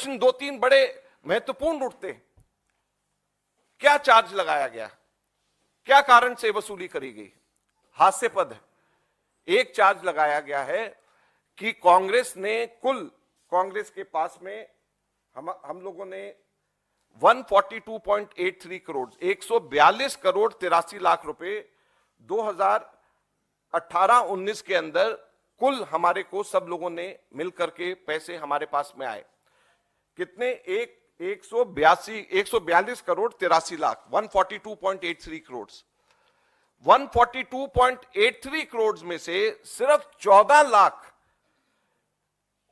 प्रश्न दो तीन बड़े महत्वपूर्ण उठते हैं। क्या चार्ज लगाया गया, क्या कारण से वसूली करी गई? हास्यास्पद है। एक चार्ज लगाया गया है कि कांग्रेस के पास में हम लोगों ने 142.83 करोड़ 142 करोड़ 83 लाख रुपए 2018-19 के अंदर कुल हमारे को सब लोगों ने मिलकर के पैसे हमारे पास में आए। कितने? 142 करोड़ 83 लाख 142.83 करोड़ 142.83 करोड़ में से सिर्फ 14 लाख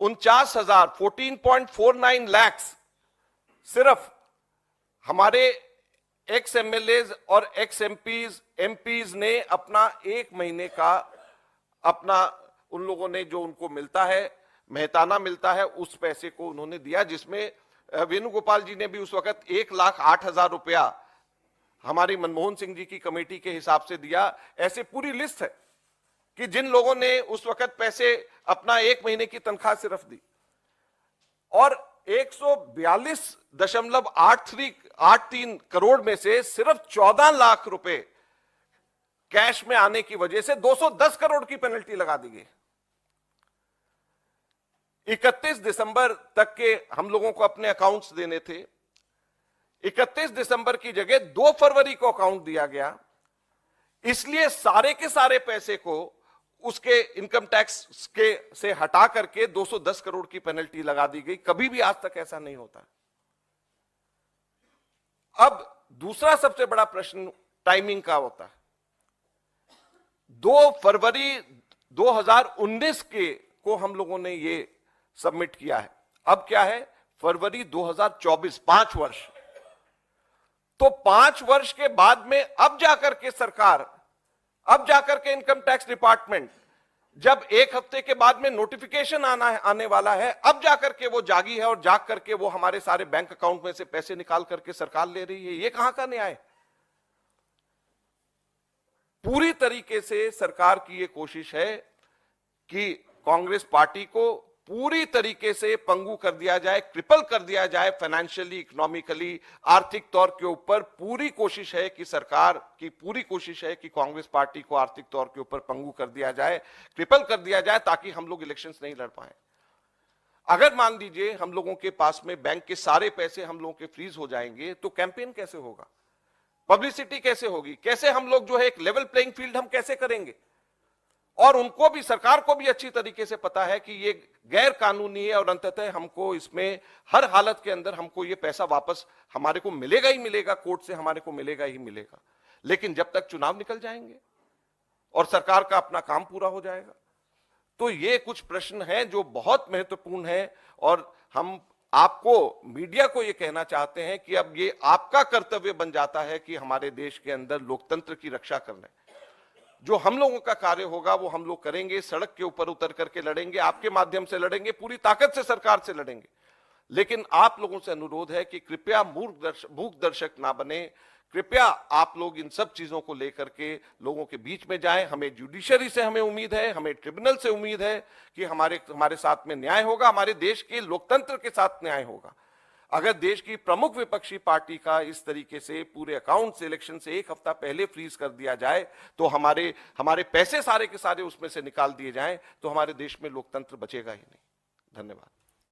49,000 14.49 लाख सिर्फ हमारे एक्स एमएलएज और एक्स एमपीज ने अपना एक महीने का अपना उन लोगों ने जो उनको मिलता है मेहताना मिलता है उस पैसे को उन्होंने दिया, जिसमें वेणुगोपाल जी ने भी उस वक्त 1,08,000 रुपया हमारी मनमोहन सिंह जी की कमेटी के हिसाब से दिया। ऐसे पूरी लिस्ट है कि जिन लोगों ने उस वक्त पैसे अपना एक महीने की तनख्वाह सिर्फ दी, और 142.83 करोड़ में से सिर्फ 14 लाख रुपए कैश में आने की वजह से 210 करोड़ की पेनल्टी लगा दी गई। 31 दिसंबर तक के हम लोगों को अपने अकाउंट्स देने थे। 31 दिसंबर की जगह 2 फरवरी को अकाउंट दिया गया, इसलिए सारे के सारे पैसे को उसके इनकम टैक्स के से हटा करके 210 करोड़ की पेनल्टी लगा दी गई। कभी भी आज तक ऐसा नहीं होता। अब दूसरा सबसे बड़ा प्रश्न टाइमिंग का होता है। 2 फरवरी 2019 को हम लोगों ने ये सबमिट किया है। अब क्या है? फरवरी 2024, 5 वर्ष। तो 5 वर्ष के बाद में अब जाकर के सरकार, अब जाकर के इनकम टैक्स डिपार्टमेंट, जब एक हफ्ते के बाद में नोटिफिकेशन आने वाला है, अब जाकर के वो जागी है और जाग करके वो हमारे सारे बैंक अकाउंट में से पैसे निकाल करके सरकार ले रही है। ये कहां का न्याय? पूरी तरीके से सरकार की ये कोशिश है कि कांग्रेस पार्टी को पूरी तरीके से पंगु कर दिया जाए, क्रिपल कर दिया जाए, फाइनेंशियली, इकोनॉमिकली, आर्थिक तौर के ऊपर। पूरी कोशिश है कि सरकार की पूरी कोशिश है कि कांग्रेस पार्टी को आर्थिक तौर के ऊपर पंगु कर दिया जाए, क्रिपल कर दिया जाए, ताकि हम लोग इलेक्शंस नहीं लड़ पाए। अगर मान लीजिए हम लोगों के पास में बैंक के सारे पैसे हम लोगों के फ्रीज हो जाएंगे, तो कैंपेन कैसे होगा, पब्लिसिटी कैसे होगी, कैसे हम लोग जो है एक लेवल प्लेइंग फील्ड हम कैसे करेंगे? और उनको भी, सरकार को भी अच्छी तरीके से पता है कि ये गैर कानूनी है और अंततः हमको इसमें हर हालत के अंदर हमको ये पैसा वापस हमारे को मिलेगा ही मिलेगा, कोर्ट से हमारे को मिलेगा ही मिलेगा। लेकिन जब तक चुनाव निकल जाएंगे और सरकार का अपना काम पूरा हो जाएगा, तो ये कुछ प्रश्न हैं जो बहुत महत्वपूर्ण है। और हम आपको, मीडिया को ये कहना चाहते हैं कि अब ये आपका कर्तव्य बन जाता है कि हमारे देश के अंदर लोकतंत्र की रक्षा करना। जो हम लोगों का कार्य होगा वो हम लोग करेंगे, सड़क के ऊपर उतर करके लड़ेंगे, आपके माध्यम से लड़ेंगे, पूरी ताकत से सरकार से लड़ेंगे। लेकिन आप लोगों से अनुरोध है कि कृपया मूक दर्शक ना बने। कृपया आप लोग इन सब चीजों को लेकर के लोगों के बीच में जाएं। हमें जुडिशरी से हमें उम्मीद है, हमें ट्रिब्यूनल से उम्मीद है कि हमारे साथ में न्याय होगा, हमारे देश के लोकतंत्र के साथ न्याय होगा। अगर देश की प्रमुख विपक्षी पार्टी का इस तरीके से पूरे अकाउंट से इलेक्शन से एक हफ्ता पहले फ्रीज कर दिया जाए, तो हमारे पैसे सारे के सारे उसमें से निकाल दिए जाएं, तो हमारे देश में लोकतंत्र बचेगा ही नहीं। धन्यवाद।